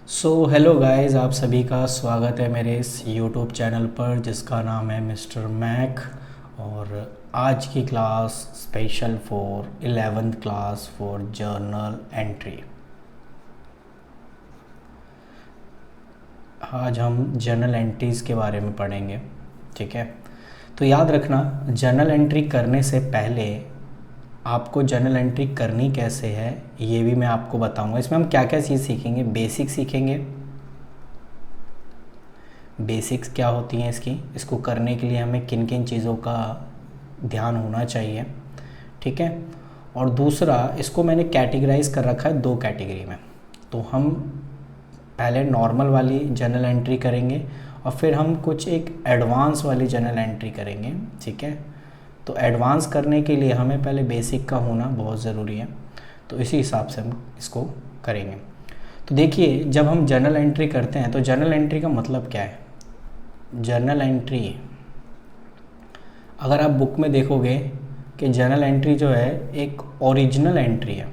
Hello guys, आप सभी का स्वागत है मेरे इस यूट्यूब चैनल पर जिसका नाम है मिस्टर मैक। और आज की class special for 11th class for journal entry. आज हम जर्नल एंट्रीज़ के बारे में पढ़ेंगे। ठीक है, तो याद रखना, जर्नल एंट्री करने से पहले आपको जर्नल एंट्री करनी कैसे है ये भी मैं आपको बताऊंगा। इसमें हम क्या क्या चीज़ सीखेंगे। बेसिक सीखेंगे, बेसिक्स क्या होती हैं इसको करने के लिए हमें किन किन चीज़ों का ध्यान होना चाहिए। ठीक है, और दूसरा, इसको मैंने कैटेगराइज कर रखा है दो कैटेगरी में। तो हम पहले नॉर्मल वाली जर्नल एंट्री करेंगे और फिर हम कुछ एक एडवांस वाली जर्नल एंट्री करेंगे। ठीक है, तो एडवांस करने के लिए हमें पहले बेसिक का होना बहुत ज़रूरी है, तो इसी हिसाब से हम इसको करेंगे। तो देखिए, जब हम जर्नल एंट्री करते हैं तो जर्नल एंट्री का मतलब क्या है। जर्नल एंट्री, अगर आप बुक में देखोगे कि जर्नल एंट्री जो है एक ओरिजिनल एंट्री है।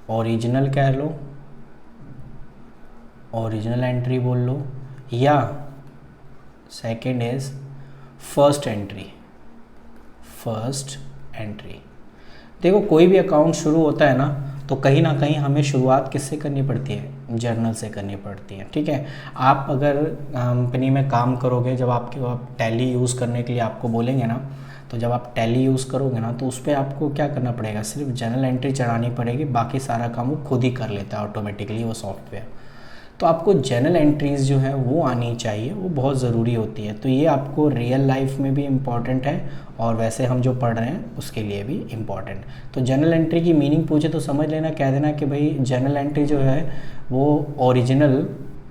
ओरिजिनल कह लो, ओरिजिनल एंट्री बोल लो, या second is first entry. First entry, देखो कोई भी अकाउंट शुरू होता है ना तो कहीं ना कहीं हमें शुरुआत किससे करनी पड़ती है, जर्नल से करनी पड़ती है। ठीक है, आप अगर कंपनी में काम करोगे, जब आप टैली यूज़ करने के लिए आपको बोलेंगे ना, तो जब आप टैली यूज़ करोगे ना तो उस पर आपको क्या करना पड़ेगा, सिर्फ जर्नल एंट्री चढ़ानी पड़ेगी, बाकी सारा काम वो खुद ही कर लेता है ऑटोमेटिकली वो सॉफ्टवेयर। तो आपको जर्नल एंट्रीज़ जो है वो आनी चाहिए, वो बहुत ज़रूरी होती है। तो ये आपको रियल लाइफ में भी इम्पॉर्टेंट है और वैसे हम जो पढ़ रहे हैं उसके लिए भी इम्पॉर्टेंट। तो जर्नल एंट्री की मीनिंग पूछे तो समझ लेना, कह देना कि भाई जर्नल एंट्री जो है वो ओरिजिनल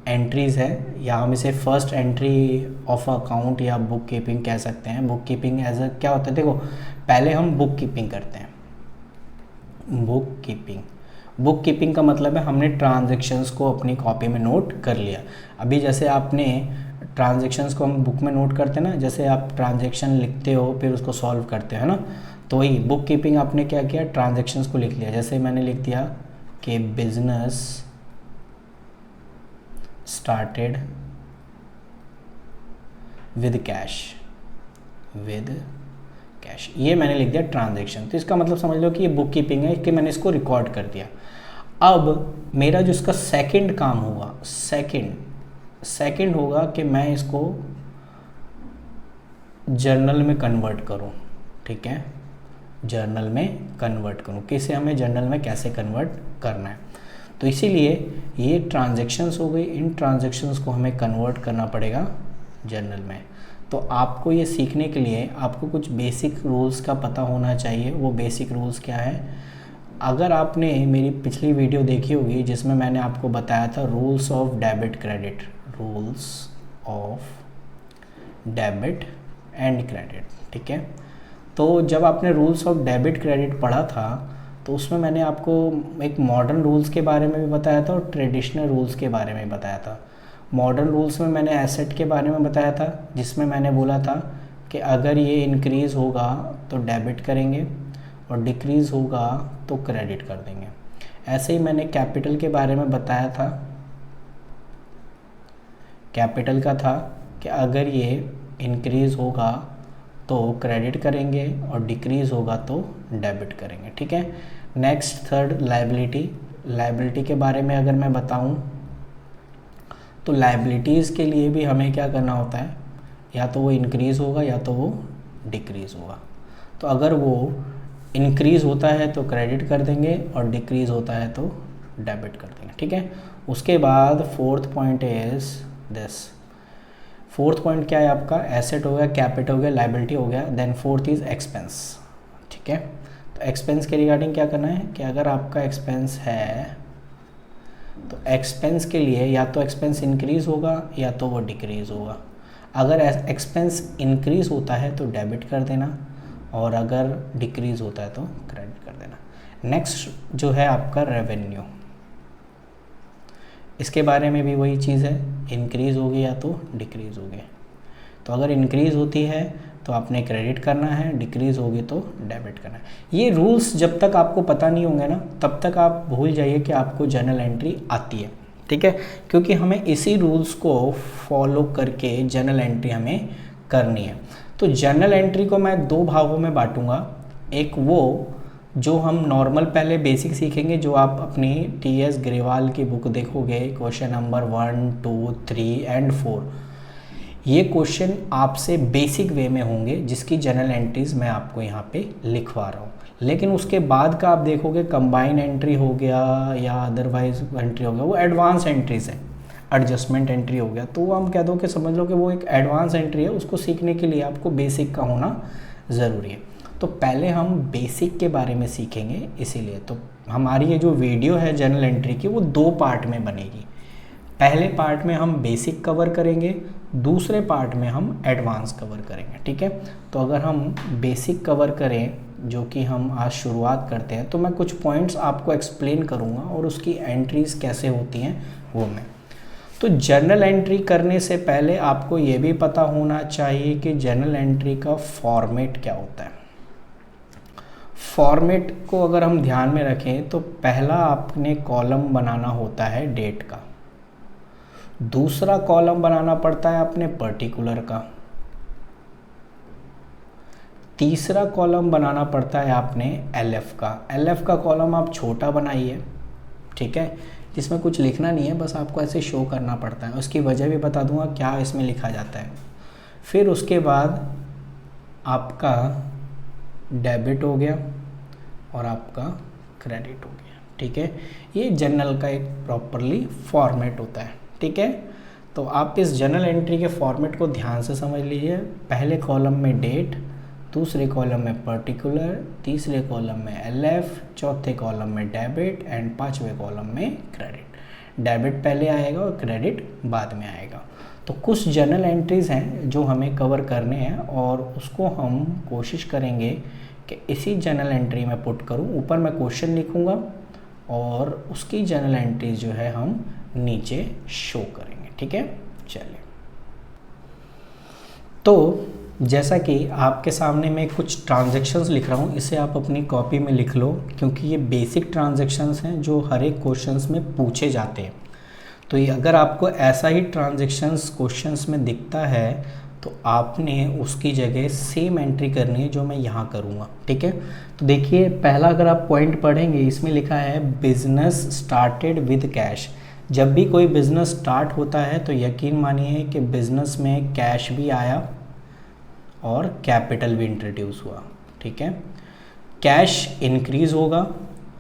एंट्रीज़ है, या हम इसे फर्स्ट एंट्री ऑफ अकाउंट या बुक कीपिंग कह सकते हैं। बुक कीपिंग एज अ क्या होता है, देखो पहले हम बुक कीपिंग करते हैं। बुक कीपिंग, बुक कीपिंग का मतलब है हमने ट्रांजैक्शंस को अपनी कॉपी में नोट कर लिया। अभी जैसे आपने ट्रांजैक्शंस को हम बुक में नोट करते हैं ना, जैसे आप ट्रांजैक्शन लिखते हो फिर उसको सॉल्व करते हो ना, तो वही बुक कीपिंग आपने क्या किया, ट्रांजैक्शंस को लिख लिया। जैसे मैंने लिख दिया कि business started with cash, with cash, ये मैंने लिख दिया ट्रांजैक्शन। तो इसका मतलब समझ लो कि ये बुक कीपिंग है कि मैंने इसको रिकॉर्ड कर दिया। अब मेरा जो इसका सेकंड काम होगा, सेकंड होगा कि मैं इसको जर्नल में कन्वर्ट करूं। ठीक है, जर्नल में कन्वर्ट करूं, किसे हमें जर्नल में कैसे कन्वर्ट करना है। तो इसीलिए ये ट्रांजैक्शंस हो गई, इन ट्रांजैक्शंस को हमें कन्वर्ट करना पड़ेगा जर्नल में। तो आपको ये सीखने के लिए आपको कुछ बेसिक रूल्स का पता होना चाहिए। वो बेसिक रूल्स क्या है, अगर आपने मेरी पिछली वीडियो देखी होगी जिसमें मैंने आपको बताया था rules of debit credit, rules of debit and credit. ठीक है, तो जब आपने रूल्स ऑफ डेबिट क्रेडिट पढ़ा था तो उसमें मैंने आपको एक मॉडर्न रूल्स के बारे में भी बताया था और ट्रेडिशनल रूल्स के बारे में बताया था। मॉडर्न रूल्स में मैंने एसेट के बारे में बताया था, जिसमें मैंने बोला था कि अगर ये इंक्रीज़ होगा तो डेबिट करेंगे और डिक्रीज़ होगा तो क्रेडिट कर देंगे। ऐसे ही मैंने कैपिटल के बारे में बताया था, कैपिटल का था कि अगर ये इंक्रीज़ होगा तो क्रेडिट करेंगे और डिक्रीज़ होगा तो डेबिट करेंगे। ठीक है, नेक्स्ट थर्ड लायबिलिटी, लायबिलिटी के बारे में अगर मैं बताऊं तो लायबिलिटीज़ के लिए भी हमें क्या करना होता है, या तो वो इंक्रीज़ होगा या तो वो डिक्रीज़ होगा। तो अगर वो इंक्रीज़ होता है तो क्रेडिट कर देंगे और डिक्रीज़ होता है तो डेबिट कर देंगे। ठीक है, उसके बाद fourth point is this. Fourth point क्या है आपका, एसेट हो गया, कैपिटल हो गया, लायबिलिटी हो गया, देन फोर्थ इज़ एक्सपेंस। ठीक है, तो एक्सपेंस के रिगार्डिंग क्या करना है कि अगर आपका एक्सपेंस है तो एक्सपेंस के लिए या तो एक्सपेंस इंक्रीज़ होगा या तो वो डिक्रीज़ होगा। अगर एक्सपेंस इंक्रीज़ होता है तो डेबिट कर देना और अगर डिक्रीज़ होता है तो क्रेडिट कर देना। नेक्स्ट जो है आपका रेवेन्यू, इसके बारे में भी वही चीज़ है, इंक्रीज़ होगी या तो डिक्रीज़ होगी। तो अगर इंक्रीज़ होती है तो आपने क्रेडिट करना है, डिक्रीज़ होगी तो डेबिट करना है। ये रूल्स जब तक आपको पता नहीं होंगे ना तब तक आप भूल जाइए कि आपको जर्नल एंट्री आती है। ठीक है, क्योंकि हमें इसी रूल्स को फॉलो करके जर्नल एंट्री हमें करनी है। तो जर्नल एंट्री को मैं दो भागों में बांटूंगा। एक वो जो हम नॉर्मल पहले बेसिक सीखेंगे, जो आप अपनी टी.एस. ग्रेवाल की बुक देखोगे, क्वेश्चन नंबर 1, 2, 3 एंड 4, ये क्वेश्चन आपसे बेसिक वे में होंगे, जिसकी जर्नल एंट्रीज मैं आपको यहाँ पे लिखवा रहा हूँ। लेकिन उसके बाद का आप देखोगे कंबाइन एंट्री हो गया या अदरवाइज एंट्री हो गया, वो एडवांस एंट्रीज है। एडजस्टमेंट एंट्री हो गया, तो वो हम कह दो कि समझ लो कि वो एक एडवांस एंट्री है, उसको सीखने के लिए आपको बेसिक का होना ज़रूरी है। तो पहले हम बेसिक के बारे में सीखेंगे, इसीलिए तो हमारी ये जो वीडियो है जर्नल एंट्री की, वो दो पार्ट में बनेगी। पहले पार्ट में हम बेसिक कवर करेंगे, दूसरे पार्ट में हम एडवांस कवर करेंगे, ठीक है। तो अगर हम बेसिक कवर करें, जो कि हम आज शुरुआत करते हैं, तो मैं कुछ पॉइंट्स आपको एक्सप्लेन करूँगा और उसकी एंट्रीज कैसे होती हैं वो मैं। तो जर्नल एंट्री करने से पहले आपको ये भी पता होना चाहिए कि जर्नल एंट्री का फॉर्मेट क्या होता है। फॉर्मेट को अगर हम ध्यान में रखें तो पहला आपने कॉलम बनाना होता है डेट का, दूसरा कॉलम बनाना पड़ता है अपने पर्टिकुलर का, तीसरा कॉलम बनाना पड़ता है आपने एलएफ का। एलएफ का कॉलम आप छोटा बनाइए, ठीक है, जिसमें कुछ लिखना नहीं है, बस आपको ऐसे शो करना पड़ता है। उसकी वजह भी बता दूंगा क्या इसमें लिखा जाता है। फिर उसके बाद आपका डेबिट हो गया और आपका क्रेडिट हो गया, ठीक है। ये जर्नल का एक प्रॉपरली फॉर्मेट होता है, ठीक है। तो आप इस जर्नल एंट्री के फॉर्मेट को ध्यान से समझ लीजिए। पहले कॉलम में डेट, दूसरे कॉलम में पर्टिकुलर, तीसरे कॉलम में एलएफ, चौथे कॉलम में डेबिट एंड पांचवें कॉलम में क्रेडिट। डेबिट पहले आएगा और क्रेडिट बाद में आएगा। तो कुछ जर्नल एंट्रीज हैं जो हमें कवर करने हैं और उसको हम कोशिश करेंगे कि इसी जर्नल एंट्री में पुट करूं। ऊपर मैं क्वेश्चन लिखूंगा और उसकी जर्नल एंट्रीज जो है हम नीचे शो करेंगे, ठीक है। चलिए, तो जैसा कि आपके सामने मैं कुछ ट्रांजैक्शंस लिख रहा हूँ, इसे आप अपनी कॉपी में लिख लो, क्योंकि ये बेसिक ट्रांजैक्शंस हैं जो हर एक क्वेश्चंस में पूछे जाते हैं। तो ये अगर आपको ऐसा ही ट्रांजैक्शंस क्वेश्चंस में दिखता है तो आपने उसकी जगह सेम एंट्री करनी है जो मैं यहाँ करूँगा, ठीक है। तो देखिए, पहला अगर आप पॉइंट पढ़ेंगे, इसमें लिखा है बिजनेस स्टार्टेड विद कैश। जब भी कोई बिज़नेस स्टार्ट होता है तो यकीन मानिए कि बिज़नेस में कैश भी आया और कैपिटल भी इंट्रोड्यूस हुआ, ठीक है। कैश इंक्रीज़ होगा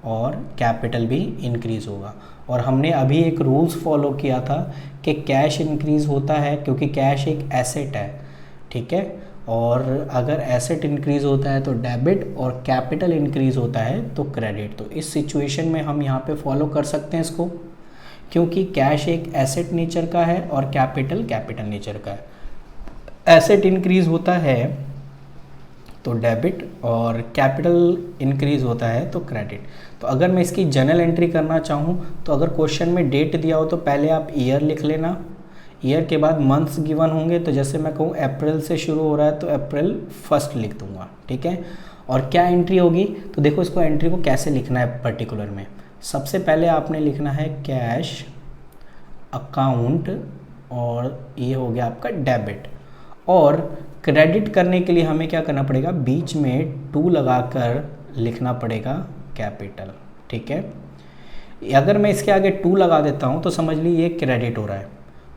और कैपिटल भी इंक्रीज़ होगा। और हमने अभी एक रूल्स फॉलो किया था कि कैश इंक्रीज़ होता है क्योंकि कैश एक एसेट है, ठीक है। और अगर एसेट इंक्रीज़ होता है तो डेबिट और कैपिटल इंक्रीज़ होता है तो क्रेडिट। तो इस सिचुएशन में हम यहाँ पे फॉलो कर सकते हैं इसको, क्योंकि कैश एक एसेट नेचर का है और कैपिटल नेचर का है। एसेट इंक्रीज़ होता है तो डेबिट और कैपिटल इंक्रीज़ होता है तो क्रेडिट। तो अगर मैं इसकी जर्नल एंट्री करना चाहूँ तो अगर क्वेश्चन में डेट दिया हो तो पहले आप ईयर लिख लेना, ईयर के बाद मंथ्स गिवन होंगे, तो जैसे मैं कहूँ अप्रैल से शुरू हो रहा है तो अप्रैल 1 लिख दूँगा, ठीक है। और क्या एंट्री होगी, तो देखो इसको एंट्री को कैसे लिखना है पर्टिकुलर में। सबसे पहले आपने लिखना है कैश अकाउंट और ये हो गया आपका डेबिट। और क्रेडिट करने के लिए हमें क्या करना पड़ेगा, बीच में 2 लगाकर लिखना पड़ेगा कैपिटल, ठीक है। अगर मैं इसके आगे 2 लगा देता हूँ तो समझ लीजिए ये क्रेडिट हो रहा है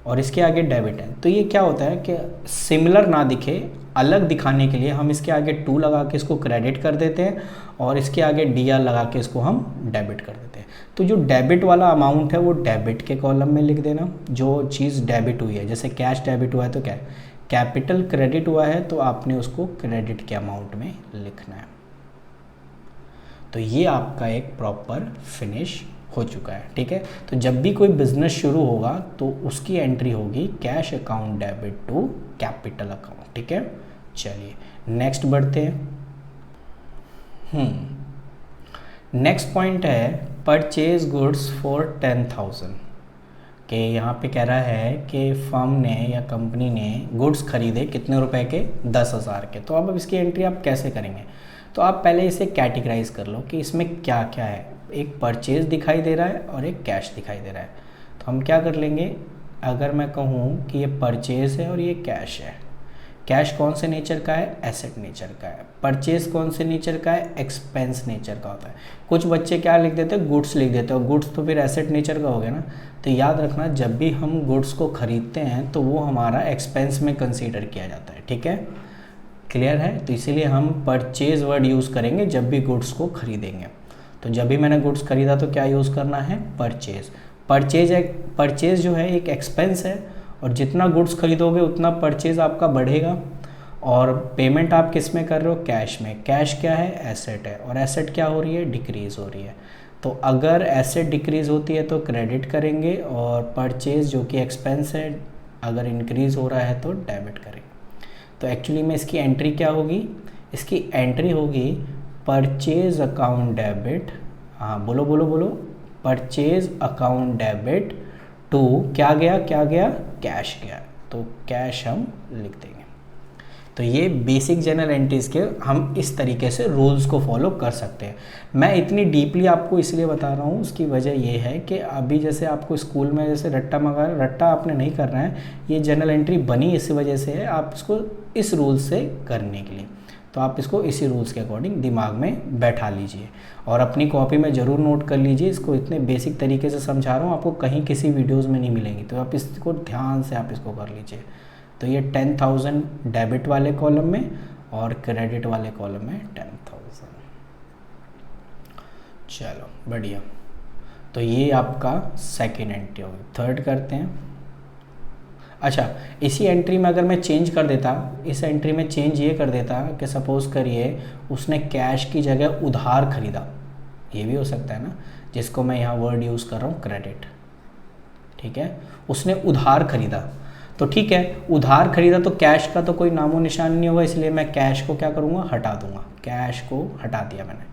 और इसके आगे डेबिट है। तो ये क्या होता है कि सिमिलर ना दिखे, अलग दिखाने के लिए हम इसके आगे 2 लगा के इसको क्रेडिट कर देते हैं और इसके आगे DR लगा के इसको हम डेबिट कर देते हैं। तो जो डेबिट वाला अमाउंट है वो डेबिट के कॉलम में लिख देना, जो चीज़ डेबिट हुई है। जैसे कैश डेबिट हुआ है तो क्या है, कैपिटल क्रेडिट हुआ है तो आपने उसको क्रेडिट के अमाउंट में लिखना है। तो ये आपका एक प्रॉपर फिनिश हो चुका है, ठीक है। तो जब भी कोई बिजनेस शुरू होगा तो उसकी एंट्री होगी cash account debit to capital account, ठीक है। चलिए नेक्स्ट बढ़ते हैं। नेक्स्ट पॉइंट है परचेज गुड्स फॉर 10,000 कि यहाँ पे कह रहा है कि फर्म ने या कंपनी ने गुड्स खरीदे कितने रुपए के, 10,000 के। तो अब इसकी एंट्री आप कैसे करेंगे, तो आप पहले इसे कैटेगराइज कर लो कि इसमें क्या क्या है। एक परचेज दिखाई दे रहा है और एक कैश दिखाई दे रहा है। तो हम क्या कर लेंगे, अगर मैं कहूँ कि ये परचेज़ है और ये कैश है, कैश कौन से नेचर का है, एसेट नेचर का है। परचेज कौन से नेचर का है, एक्सपेंस नेचर का होता है। कुछ बच्चे क्या लिख देते हैं, गुड्स लिख देते हैं, गुड्स तो फिर एसेट नेचर का हो गया ना। तो याद रखना, जब भी हम गुड्स को खरीदते हैं तो वो हमारा एक्सपेंस में कंसीडर किया जाता है, ठीक है, क्लियर है। तो इसीलिए हम परचेज वर्ड यूज़ करेंगे जब भी गुड्स को खरीदेंगे। तो जब भी मैंने गुड्स खरीदा तो क्या यूज़ करना है, परचेज। परचेज जो है एक एक्सपेंस है, और जितना गुड्स खरीदोगे उतना परचेज आपका बढ़ेगा। और पेमेंट आप किस में कर रहे हो, कैश में। कैश क्या है, एसेट है, और एसेट क्या हो रही है, डिक्रीज़ हो रही है। तो अगर एसेट डिक्रीज़ होती है तो क्रेडिट करेंगे, और परचेज जो कि एक्सपेंस है अगर इंक्रीज़ हो रहा है तो डेबिट करेंगे। तो एक्चुअली में इसकी एंट्री क्या होगी, इसकी एंट्री होगी परचेज अकाउंट डेबिट, हाँ बोलो बोलो बोलो, परचेज अकाउंट डेबिट टू क्या गया, कैश गया। तो कैश हम लिख देंगे। तो ये बेसिक जनरल एंट्रीज के हम इस तरीके से रूल्स को फॉलो कर सकते हैं। मैं इतनी डीपली आपको इसलिए बता रहा हूँ, उसकी वजह ये है कि अभी जैसे आपको स्कूल में जैसे रट्टा आपने नहीं करना है, ये जनरल एंट्री बनी इस वजह से है, आप इसको इस रूल से करने के लिए। तो आप इसको इसी रूल्स के अकॉर्डिंग दिमाग में बैठा लीजिए, और अपनी कॉपी में ज़रूर नोट कर लीजिए। इसको इतने बेसिक तरीके से समझा रहा हूँ, आपको कहीं किसी वीडियोज़ में नहीं मिलेंगी, तो आप इसको ध्यान से आप इसको कर लीजिए। तो ये 10,000 डेबिट वाले कॉलम में और क्रेडिट वाले कॉलम में 10,000। चलो बढ़िया। तो ये आपका सेकेंड एंट्री होगी। थर्ड करते हैं। अच्छा, इसी एंट्री में अगर मैं चेंज कर देता, इस एंट्री में चेंज ये कर देता कि सपोज़ करिए उसने कैश की जगह उधार खरीदा, ये भी हो सकता है ना, जिसको मैं यहाँ वर्ड यूज़ कर रहा हूँ क्रेडिट, ठीक है। उसने उधार खरीदा, तो ठीक है, उधार खरीदा तो कैश का तो कोई नामो निशान नहीं होगा, इसलिए मैं कैश को क्या करूँगा, हटा दूंगा। कैश को हटा दिया मैंने।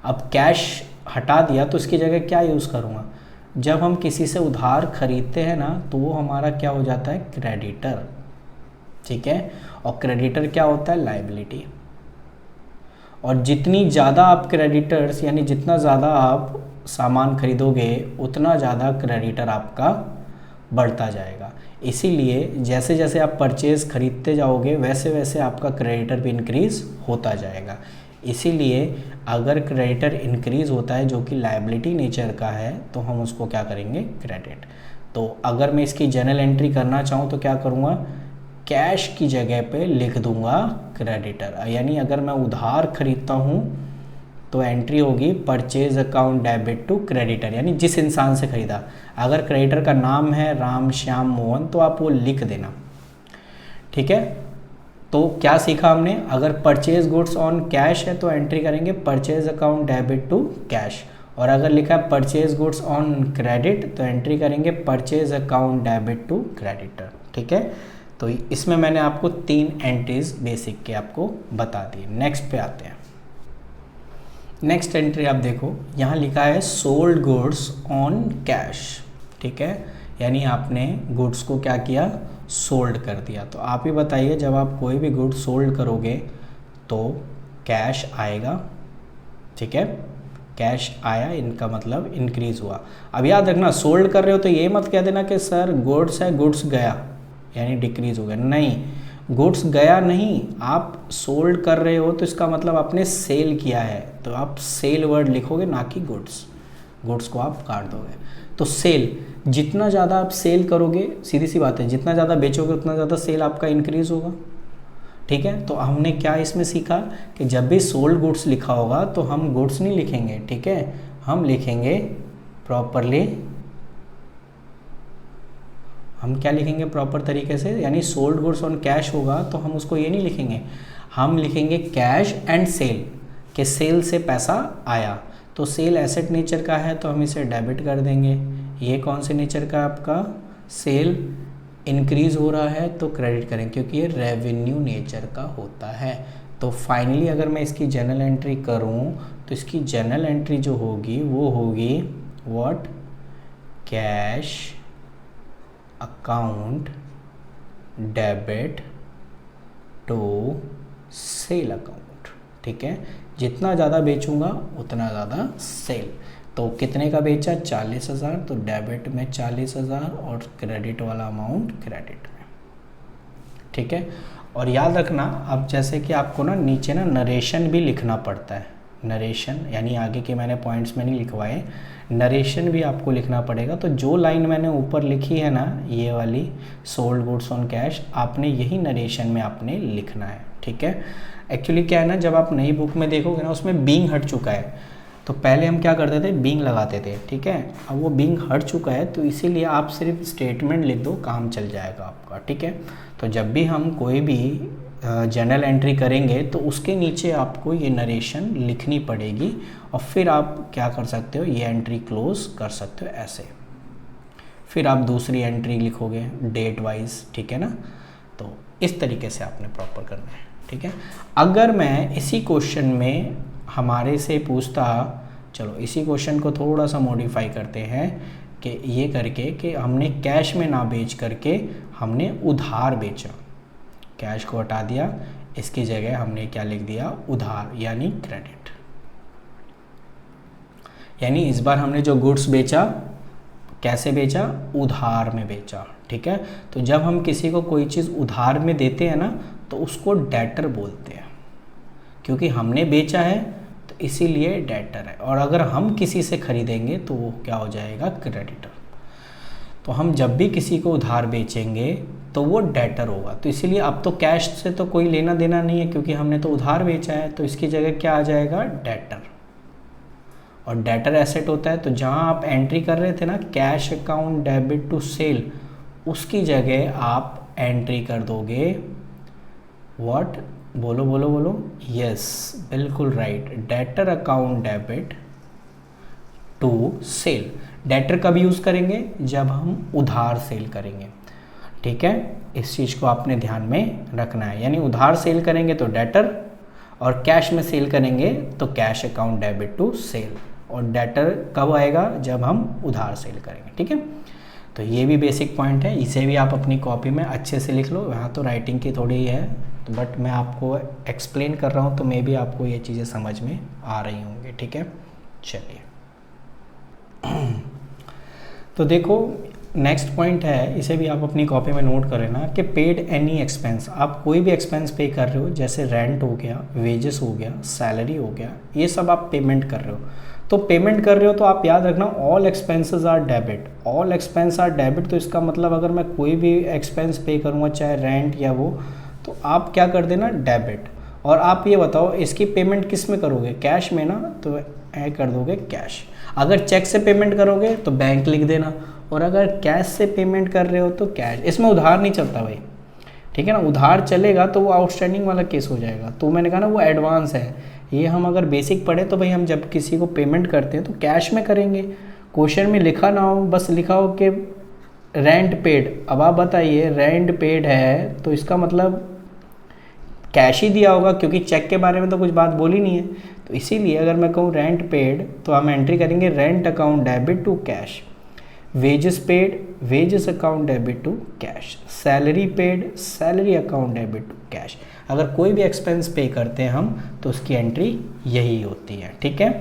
अब कैश हटा दिया तो इसकी जगह क्या यूज़ करूँगा, जब हम किसी से उधार खरीदते हैं ना तो वो हमारा क्या हो जाता है, क्रेडिटर, ठीक है। और क्रेडिटर क्या होता है, लायबिलिटी। और जितनी ज़्यादा आप क्रेडिटर्स यानी जितना ज़्यादा आप सामान खरीदोगे उतना ज़्यादा क्रेडिटर आपका बढ़ता जाएगा। इसीलिए जैसे जैसे आप परचेज़ खरीदते जाओगे वैसे वैसे आपका क्रेडिटर भी इंक्रीज़ होता जाएगा। इसीलिए अगर क्रेडिटर इंक्रीज़ होता है जो कि लायबिलिटी नेचर का है तो हम उसको क्या करेंगे, क्रेडिट। तो अगर मैं इसकी जनरल एंट्री करना चाहूँ तो क्या करूँगा, कैश की जगह पे लिख दूंगा क्रेडिटर। यानी अगर मैं उधार खरीदता हूँ तो एंट्री होगी purchase account debit to creditor, यानी जिस इंसान से खरीदा। अगर क्रेडिटर का नाम है राम श्याम मोहन तो आप वो लिख देना, ठीक है। तो क्या सीखा हमने, अगर परचेज गुड्स ऑन कैश है तो एंट्री करेंगे purchase account debit to cash, और अगर लिखा है परचेज गुड्स ऑन क्रेडिट तो एंट्री करेंगे purchase account debit to creditor, ठीक है। तो इसमें मैंने आपको 3 एंट्रीज बेसिक के आपको बता दी। नेक्स्ट पे आते हैं। नेक्स्ट एंट्री आप देखो, यहाँ लिखा है सोल्ड गुड्स ऑन कैश, ठीक है। यानी आपने गुड्स को क्या किया, सोल्ड कर दिया। तो आप ही बताइए, जब आप कोई भी गुड सोल्ड करोगे तो कैश आएगा, ठीक है। कैश आया, इनका मतलब इंक्रीज हुआ। अब याद रखना, सोल्ड कर रहे हो तो ये मत कह देना कि सर गुड्स है गुड्स गया यानी डिक्रीज हो गया। नहीं, गुड्स गया नहीं, आप सोल्ड कर रहे हो तो इसका मतलब आपने सेल किया है, तो आप सेल वर्ड लिखोगे ना कि गुड्स। गुड्स को आप काट दोगे। तो सेल, जितना ज़्यादा आप सेल करोगे, सीधी सी बात है, जितना ज़्यादा बेचोगे उतना ज़्यादा सेल आपका इंक्रीज होगा, ठीक है। तो हमने क्या इसमें सीखा कि जब भी सोल्ड गुड्स लिखा होगा तो हम गुड्स नहीं लिखेंगे, ठीक है, हम लिखेंगे प्रॉपरली, हम क्या लिखेंगे प्रॉपर तरीके से, यानी सोल्ड गुड्स ऑन कैश होगा तो हम उसको ये नहीं लिखेंगे, हम लिखेंगे कैश एंड सेल, कि सेल से पैसा आया। तो सेल एसेट नेचर का है तो हम इसे डेबिट कर देंगे। ये कौन से नेचर का आपका, सेल इंक्रीज हो रहा है तो क्रेडिट करें क्योंकि ये रेवेन्यू नेचर का होता है। तो फाइनली अगर मैं इसकी जनरल एंट्री करूं तो इसकी जनरल एंट्री जो होगी वो होगी what, cash account debit to sale account, ठीक है। जितना ज़्यादा बेचूंगा उतना ज़्यादा सेल। तो कितने का बेचा, 40,000, तो डेबिट में 40,000 और क्रेडिट वाला अमाउंट क्रेडिट में। ठीक है, और याद रखना अब जैसे कि आपको ना नीचे ना नरेशन भी लिखना पड़ता है, नरेशन यानी आगे के मैंने पॉइंट्स में नहीं लिखवाए, नरेशन भी आपको लिखना पड़ेगा। तो जो लाइन मैंने ऊपर लिखी है ना ये वाली सोल्ड गुड्स ऑन कैश, आपने यही नरेशन में आपने लिखना है। ठीक है, एक्चुअली क्या है ना, जब आप नई बुक में देखोगे ना उसमें बीइंग हट चुका है, तो पहले हम क्या करते थे, बीइंग लगाते थे। ठीक है, अब वो बीइंग हट चुका है तो इसीलिए आप सिर्फ स्टेटमेंट लिख दो, काम चल जाएगा आपका। ठीक है, तो जब भी हम कोई भी जर्नल एंट्री करेंगे तो उसके नीचे आपको ये नरेशन लिखनी पड़ेगी और फिर आप क्या कर सकते हो, ये एंट्री क्लोज कर सकते हो ऐसे। फिर आप दूसरी एंट्री लिखोगे डेट वाइज। ठीक है ना, तो इस तरीके से आपने प्रॉपर करना है। ठीक है, अगर मैं इसी क्वेश्चन में हमारे से पूछता, चलो इसी क्वेश्चन को थोड़ा सा मॉडिफाई करते हैं कि ये करके कि हमने कैश में ना बेच करके हमने उधार बेचा, कैश को हटा दिया, इसकी जगह हमने क्या लिख दिया, उधार यानी क्रेडिट। यानी इस बार हमने जो गुड्स बेचा कैसे बेचा, उधार में बेचा। ठीक है, तो जब हम किसी को कोई चीज़ उधार में देते हैं ना तो उसको डेटर बोलते हैं, क्योंकि हमने बेचा है तो इसीलिए डेटर है। और अगर हम किसी से खरीदेंगे तो वो क्या हो जाएगा, क्रेडिटर। तो हम जब भी किसी को उधार बेचेंगे तो वो डेटर होगा। तो इसीलिए अब तो कैश से तो कोई लेना देना नहीं है क्योंकि हमने तो उधार बेचा है, तो इसकी जगह क्या आ जाएगा, डेटर। और डेटर एसेट होता है, तो जहाँ आप एंट्री कर रहे थे ना cash account debit to sale, उसकी जगह आप एंट्री कर दोगे व्हाट, बोलो बोलो बोलो, यस बिल्कुल right, debtor account debit to sale. Debtor कब यूज़ करेंगे, जब हम उधार सेल करेंगे। ठीक है, इस चीज़ को आपने ध्यान में रखना है। यानी उधार सेल करेंगे तो डेटर, और कैश में सेल करेंगे तो cash account debit to sale. और डेटर कब आएगा, जब हम उधार सेल करेंगे। ठीक है, तो ये भी बेसिक पॉइंट है, इसे भी आप अपनी कॉपी में अच्छे से लिख लो। यहाँ तो राइटिंग की थोड़ी ही है, तो बट मैं आपको एक्सप्लेन कर रहा हूँ तो मे भी आपको ये चीज़ें समझ में आ रही होंगी। ठीक है, चलिए तो देखो नेक्स्ट पॉइंट है, इसे भी आप अपनी कॉपी में नोट कर लेना कि पेड एनी एक्सपेंस। आप कोई भी एक्सपेंस पे कर रहे हो, जैसे रेंट हो गया, वेजेस हो गया, सैलरी हो गया, ये सब आप पेमेंट कर रहे हो। तो पेमेंट कर रहे हो तो आप याद रखना all expenses are debit, all expense are debit. तो इसका मतलब अगर मैं कोई भी एक्सपेंस पे करूँगा चाहे रेंट या वो, तो आप क्या कर देना, डेबिट। और आप ये बताओ इसकी पेमेंट किस में करोगे, कैश में ना, तो ऐ कर दोगे कैश। अगर चेक से पेमेंट करोगे तो बैंक लिख देना, और अगर कैश से पेमेंट कर रहे हो तो कैश। इसमें उधार नहीं चलता भाई, ठीक है ना, उधार चलेगा तो वो आउटस्टैंडिंग वाला केस हो जाएगा। तो मैंने कहा ना वो एडवांस है। ये हम अगर बेसिक पढ़े तो भाई हम जब किसी को पेमेंट करते हैं तो कैश में करेंगे। क्वेश्चन में लिखा ना हो, बस लिखा हो कि रेंट पेड। अब आप बताइए रेंट पेड है तो इसका मतलब कैश ही दिया होगा, क्योंकि चेक के बारे में तो कुछ बात बोली नहीं है। तो इसीलिए अगर मैं कहूँ रेंट पेड तो हम एंट्री करेंगे rent account debit to cash, wages paid, wages account debit to cash, salary paid, salary account debit to cash. अगर कोई भी एक्सपेंस पे करते हैं हम तो उसकी एंट्री यही होती है। ठीक है,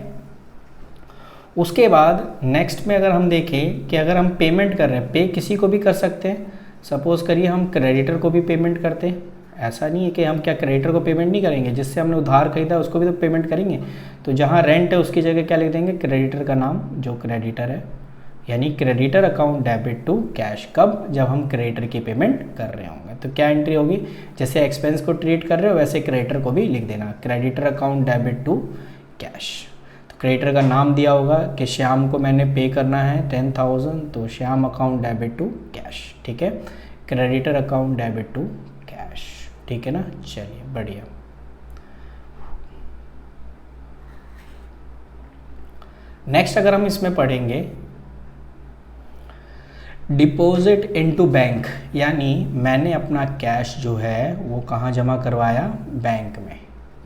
उसके बाद नेक्स्ट में अगर हम देखें कि अगर हम पेमेंट कर रहे हैं, पे किसी को भी कर सकते हैं। सपोज करिए हम क्रेडिटर को भी पेमेंट करते हैं, ऐसा नहीं है कि हम क्या क्रेडिटर को पेमेंट नहीं करेंगे, जिससे हमने उधार खरीदा उसको भी तो पेमेंट करेंगे। तो जहाँ रेंट है उसकी जगह क्या लिख देंगे, क्रेडिटर का नाम जो क्रेडिटर है, यानी creditor account debit to cash. कब, जब हम क्रेडिटर की पेमेंट कर रहे होंगे। तो क्या एंट्री होगी, जैसे एक्सपेंस को ट्रीट कर रहे हो वैसे क्रेडिटर को भी लिख देना, creditor account debit to cash. तो क्रेडिटर का नाम दिया होगा कि श्याम को मैंने पे करना है 10,000, तो Shyam account debit to cash. ठीक है, creditor account debit to cash. ठीक है ना, चलिए बढ़िया। नेक्स्ट अगर हम इसमें पढ़ेंगे डिपॉजिट इनटू बैंक, यानी मैंने अपना कैश जो है वो कहाँ जमा करवाया, बैंक में।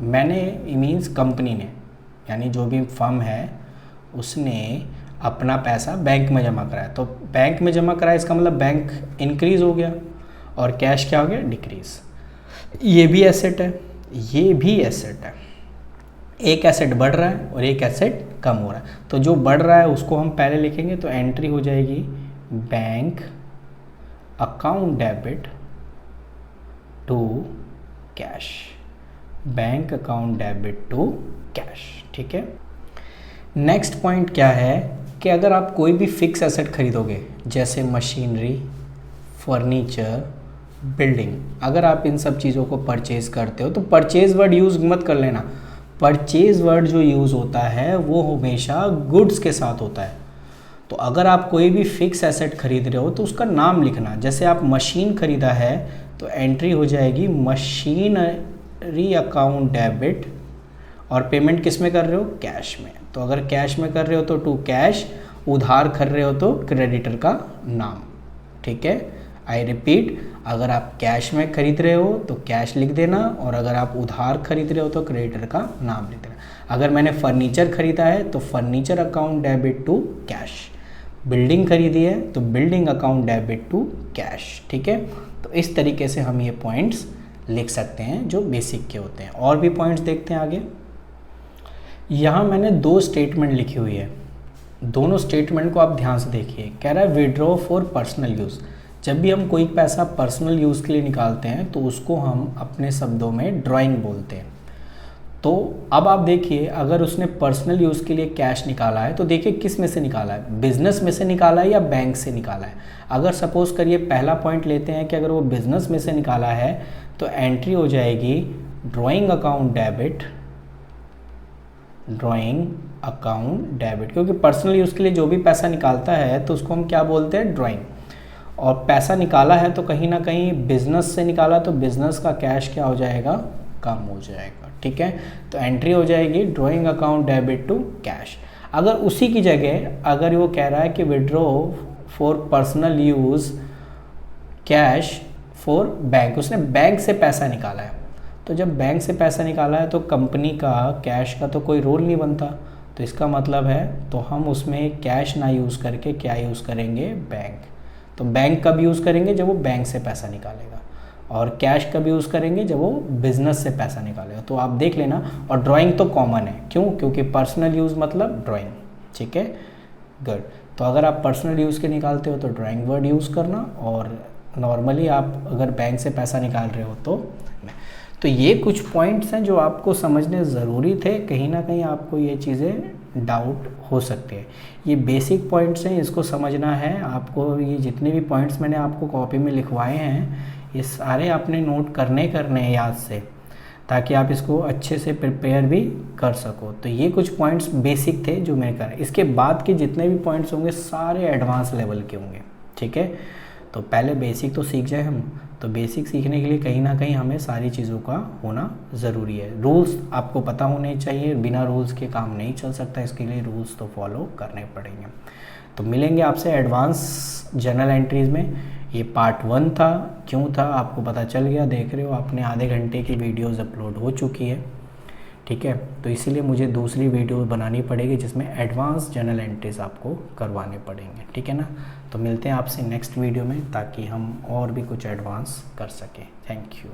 मैंने मीन्स कंपनी ने, यानी जो भी फर्म है उसने अपना पैसा बैंक में जमा कराया। तो बैंक में जमा कराया इसका मतलब बैंक इंक्रीज़ हो गया और कैश क्या हो गया, डिक्रीज़। ये भी एसेट है, ये भी एसेट है। एक एसेट बढ़ रहा है और एक एसेट कम हो रहा है। तो जो बढ़ रहा है उसको हम पहले लिखेंगे, तो एंट्री हो जाएगी bank account debit to cash, bank account debit to cash. ठीक है। नेक्स्ट पॉइंट क्या है कि अगर आप कोई भी फिक्स एसेट खरीदोगे जैसे मशीनरी, फर्नीचर, बिल्डिंग, अगर आप इन सब चीज़ों को परचेज़ करते हो तो परचेज़ वर्ड यूज़ मत कर लेना। परचेज़ वर्ड जो यूज़ होता है वो हमेशा गुड्स के साथ होता है। तो अगर आप कोई भी फिक्स एसेट खरीद रहे हो तो उसका नाम लिखना। जैसे आप मशीन खरीदा है तो एंट्री हो जाएगी मशीनरी अकाउंट डेबिट, और पेमेंट किस में कर रहे हो? कैश में। तो अगर कैश में कर रहे हो तो टू कैश, उधार कर रहे हो तो क्रेडिटर का नाम। ठीक है। आई रिपीट, अगर आप कैश में खरीद रहे हो तो कैश लिख देना, और अगर आप उधार खरीद रहे हो तो क्रेडिटर का नाम लिख देना। अगर मैंने फर्नीचर खरीदा है तो furniture account debit to cash, building खरीदी है तो building account debit to cash. ठीक है। तो इस तरीके से हम ये पॉइंट्स लिख सकते हैं जो बेसिक के होते हैं। और भी पॉइंट्स देखते हैं आगे। यहाँ मैंने 2 स्टेटमेंट लिखी हुई है, दोनों स्टेटमेंट को आप ध्यान से देखिए। कह रहा है विड्रॉ फॉर पर्सनल यूज़। जब भी हम कोई पैसा पर्सनल यूज़ के लिए निकालते हैं तो उसको हम अपने शब्दों में ड्राइंग बोलते हैं। तो अब आप देखिए, अगर उसने पर्सनल यूज़ के लिए कैश निकाला है तो देखिए किस में से निकाला है, बिजनेस में से निकाला है या बैंक से निकाला है। अगर सपोज करिए पहला पॉइंट लेते हैं कि अगर वो बिजनेस में से निकाला है तो एंट्री हो जाएगी drawing account debit, drawing account debit, क्योंकि पर्सनल यूज़ के लिए जो भी पैसा निकालता है तो उसको हम क्या बोलते हैं? ड्राइंग। और पैसा निकाला है तो कहीं ना कहीं बिजनेस से निकाला तो बिजनेस का कैश क्या हो जाएगा? कम हो जाएगा। ठीक है। तो एंट्री हो जाएगी drawing account debit to cash. अगर उसी की जगह अगर वो कह रहा है कि withdraw for personal use cash for bank, उसने बैंक से पैसा निकाला है, तो जब बैंक से पैसा निकाला है तो कंपनी का कैश का तो कोई रोल नहीं बनता। तो इसका मतलब है तो हम उसमें कैश ना यूज़ करके क्या यूज़ करेंगे? बैंक। तो बैंक कब यूज़ करेंगे? जब वो बैंक से पैसा निकालेगा। और कैश कब यूज़ करेंगे? जब वो बिजनेस से पैसा निकालेगा। तो आप देख लेना। और ड्राइंग तो कॉमन है, क्यों? क्योंकि पर्सनल यूज़ मतलब ड्राइंग। ठीक है, गुड। तो अगर आप पर्सनल यूज़ के निकालते हो तो ड्राइंग वर्ड यूज़ करना, और नॉर्मली आप अगर बैंक से पैसा निकाल रहे हो तो ये कुछ पॉइंट्स हैं जो आपको समझने ज़रूरी थे। कहीं ना कहीं आपको ये चीज़ें डाउट हो सकते हैं। ये बेसिक पॉइंट्स हैं, इसको समझना है आपको। ये जितने भी पॉइंट्स मैंने आपको कॉपी में लिखवाए हैं ये सारे आपने नोट करने हैं याद से, ताकि आप इसको अच्छे से प्रिपेयर भी कर सको। तो ये कुछ पॉइंट्स बेसिक थे जो मैंने करा। इसके बाद के जितने भी पॉइंट्स होंगे सारे एडवांस लेवल के होंगे। ठीक है। तो पहले बेसिक तो सीख जाए हम। तो बेसिक सीखने के लिए कहीं ना कहीं हमें सारी चीज़ों का होना ज़रूरी है। रूल्स आपको पता होने चाहिए, बिना रूल्स के काम नहीं चल सकता। इसके लिए रूल्स तो फॉलो करने पड़ेंगे। तो मिलेंगे आपसे एडवांस जर्नल एंट्रीज़ में। ये पार्ट 1 था। क्यों था आपको पता चल गया, देख रहे हो आपने आधे घंटे की वीडियोज़ अपलोड हो चुकी है। ठीक है। तो इसीलिए मुझे दूसरी वीडियो बनानी पड़ेगी जिसमें एडवांस जर्नल एंट्रीज आपको करवाने पड़ेंगे। ठीक है ना। तो मिलते हैं आपसे नेक्स्ट वीडियो में, ताकि हम और भी कुछ एडवांस कर सकें। Thank you.